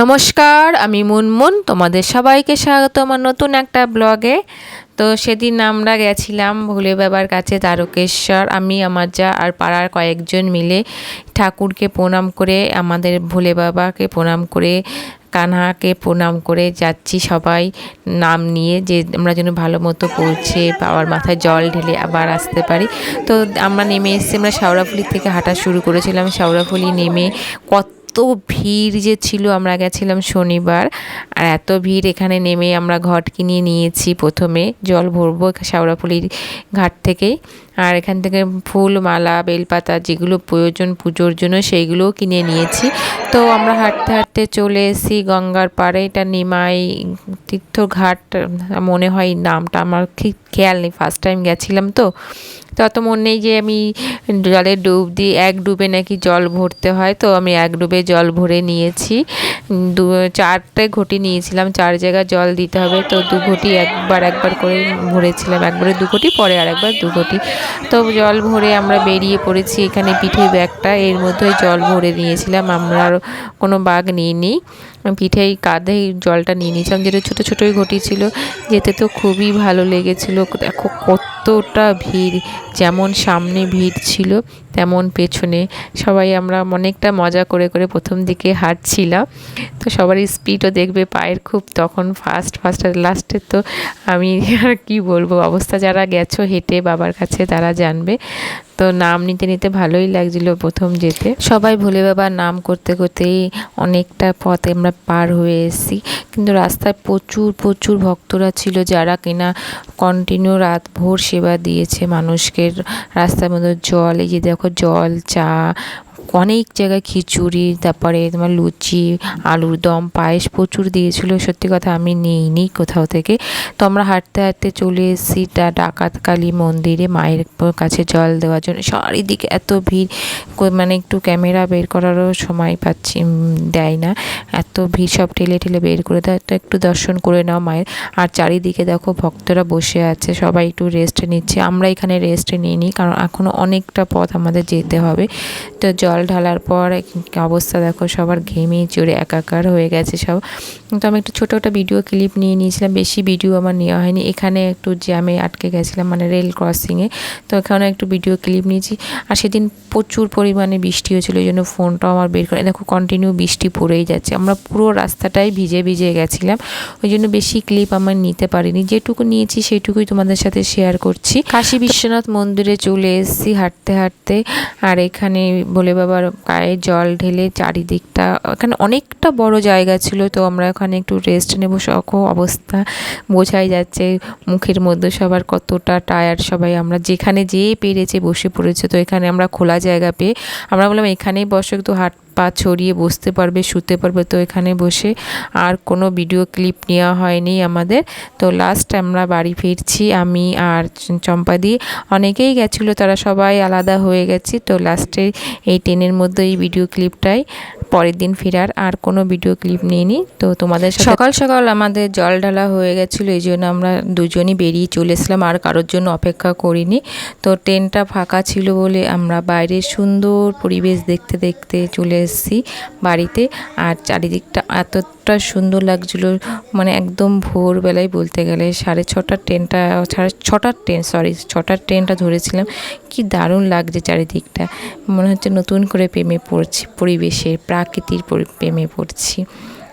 নমস্কার, আমি মুনমুন। তোমাদের সবাইকে স্বাগত আমার নতুন একটা ব্লগে। তো সেদিন আমরা গেছিলাম ভোলে বাবার কাছে তারকেশ্বর। আমি, আমার যা আর পাড়ার কয়েকজন মিলে ঠাকুরকে প্রণাম করে, আমাদের ভোলে বাবাকে প্রণাম করে, কানহাকে প্রণাম করে যাচ্ছি সবাই নাম নিয়ে, যে আমরা যেন ভালো মতো পৌঁছে বাবার মাথায় জল ঢেলে আবার আসতে পারি। তো আমরা নেমে এসেছি, আমরা শেওড়াফুলি থেকে হাঁটা শুরু করেছিলাম। শেওড়াফুলি নেমে কত ভিড় যে ছিল, আমরা গেছিলাম শনিবার, আর এত ভিড়, এখানে নেমে আমরা ঘট কিনে নিয়েছি। প্রথমে জল ভরবো শেওড়াফুলির ঘাট থেকেই, আর এখান থেকে ফুল, মালা, বেলপাতা যেগুলো প্রয়োজন পুজোর জন্য সেইগুলোও কিনে নিয়েছি। তো আমরা হাঁটতে হাঁটতে চলে এসেছি গঙ্গার পাড়ে। এটা নিমাই তীর্থঘাট মনে হয় নামটা, আমার ঠিক খেয়াল নেই, ফার্স্ট টাইম গেছিলাম তো তত মনে নেই যে আমি জলে ডুব দিই। এক ডুবে নাকি জল ভরতে হয়, তো আমি এক ডুবে জল ভরে নিয়েছি। চারটে ঘটি নিয়েছিলাম, 4 জায়গায় জল দিতে হবে, তো 2 ঘটি একবার করে ভরেছিলাম। একবারে 2 ঘটি, পরে আরেকবার 2 ঘটি। তো জল ভরে আমরা বেরিয়ে পড়েছি। এখানে পিঠে ব্যাগটা, এর মধ্যে জল ভরে নিয়েছিলাম আমরা, আর কোনো বাগ নিইনি। পিঠেই কাঁধেই জলটা নিয়ে নিয়েছিলাম, যেটা ছোটো ছোটোই ঘটি ছিল। যেতে তো খুবই ভালো লেগেছিলো। দেখো কতটা ভিড়, যেমন সামনে ভিড় ছিল তেমন পেছনে। সবাই আমরা অনেকটা মজা করে করে প্রথম দিকে হাঁটছিলাম। তো সবারই স্পিডও দেখবে পায়ের খুব, তখন ফার্স্ট আর লাস্টে তো আমি আর কী বলবো অবস্থা। যারা গেছো হেঁটে বাবার কাছে তারা জানবে। তো নাম নিতে নিতে ভালোই লাগছিলো প্রথম যেতে। সবাই ভোলে বাবার নাম করতে করতেই অনেকটা পথ আমরা পার হয়ে এসেছি। কিন্তু রাস্তায় প্রচুর ভক্তরা ছিল, যারা কিনা কন্টিনিউ রাত ভোর সেবা দিয়েছে মানুষকে। রাস্তার মধ্যে জল, এই যে দেখো জল, চা, অনেক জায়গায় খিচুড়ি, তারপরে তোমার লুচি, আলুর দম, পায়েস প্রচুর দিয়েছিল। সত্যি কথা আমি নিইনি কোথাও থেকে। তো আমরা হাঁটতে হাঁটতে চলে এসেছি ডাকাত কালী মন্দিরে মায়ের কাছে জল দেওয়ার জন্য। চারিদিকে এত ভিড়, মানে একটু ক্যামেরা বের করারও সময় পাচ্ছি দেয় না, এত ভিড়, সব ঠেলে বের করে দেয়। তো একটু দর্শন করে নাও মায়ের। আর চারিদিকে দেখো ভক্তরা বসে আছে, সবাই একটু রেস্ট নিচ্ছে। আমরা এখানে রেস্ট নিইনি, কারণ এখনও অনেকটা পথ আমাদের যেতে হবে। তো জল ঢালার পর অবস্থা দেখো, সবার ঘেমে চড়ে একাকার হয়ে গেছে সব। তো আমি একটু ছোটো একটা ভিডিও ক্লিপ নিয়ে নিয়েছিলাম, বেশি ভিডিও আমার নেওয়া হয়নি। এখানে একটু জ্যামে আটকে গেছিলাম, মানে রেল ক্রসিংয়ে, তো এখানে একটু ভিডিও ক্লিপ নিয়েছি। আর সেদিন প্রচুর পরিমাণে বৃষ্টি হয়েছিলো, এই জন্য ফোনটাও আমার বের করে, দেখো কন্টিনিউ বৃষ্টি পড়েই যাচ্ছে। আমরা পুরো রাস্তাটাই ভিজে গেছিলাম, ওই জন্য বেশি ক্লিপ আমার নিতে পারিনি। যেটুকু নিয়েছি সেইটুকুই তোমাদের সাথে শেয়ার করছি। কাশী বিশ্বনাথ মন্দিরে চলে এসেছি হাঁটতে হাঁটতে। আর এখানে ভোলে বাবার গায়ে জল ঢেলে চারিদিকটা, এখানে অনেকটা বড় জায়গা ছিল, তো আমরা ওখানে একটু রেস্ট নেবো। অবস্থা বোঝাই যাচ্ছে মুখের মধ্যে সবার কতটা টায়ার্ড। সবাই আমরা যেখানে পেরেছে বসে পড়েছে। তো এখানে আমরা খোলা জায়গা পেয়ে আমরা বললাম এখানেই বসো, একটু হাত পা ছড়িয়ে বসতে পারবে, শুতে পারবে। তো এখানে বসে আর কোনো ভিডিও ক্লিপ নেওয়া হয়নি আমাদের। তো লাস্ট আমরা বাড়ি ফিরছি, আমি আর চম্পাদি। অনেকেই গেছিলো, তারা সবাই আলাদা হয়ে গেছি। তো লাস্টে এই ট্রেনের মধ্যে এই ভিডিও ক্লিপটাই, পরের দিন ফেরার আর কোনো ভিডিও ক্লিপ নিইনি। তো তোমাদের সকাল সকাল আমাদের জল ঢালা হয়ে গেছিলো, এই জন্য আমরা দুজনই বেরিয়ে চলে এসলাম, আর কারোর জন্য অপেক্ষা করিনি। তো ট্রেনটা ফাঁকা ছিল বলে আমরা বাইরের সুন্দর পরিবেশ দেখতে দেখতে চলে এসেছি বাড়িতে। আর চারিদিকটা এতটা সুন্দর লাগছিলো, মানে একদম ভোরবেলায় বলতে গেলে 6:30 ট্রেনটা, 6টার ট্রেনটা ধরেছিলাম। কি দারুণ লাগছে চারিদিকটা, মনে হচ্ছে নতুন করে প্রেমে পড়ছি, পরিবেশের প্রাকৃতির প্রেমে পড়ছি।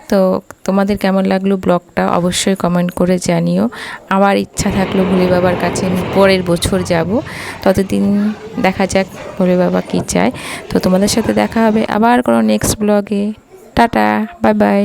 তো তোমাদের কেমন লাগলো ব্লগটা অবশ্যই কমেন্ট করে জানিও। আমার ইচ্ছা থাকলো ভোলে বাবার কাছে আমি পরের বছর যাব। ততদিন দেখা যাক ভোলে বাবা কী চায়। তো তোমাদের সাথে দেখা হবে আবার কোনো নেক্সট ব্লগে। Tata, bye bye.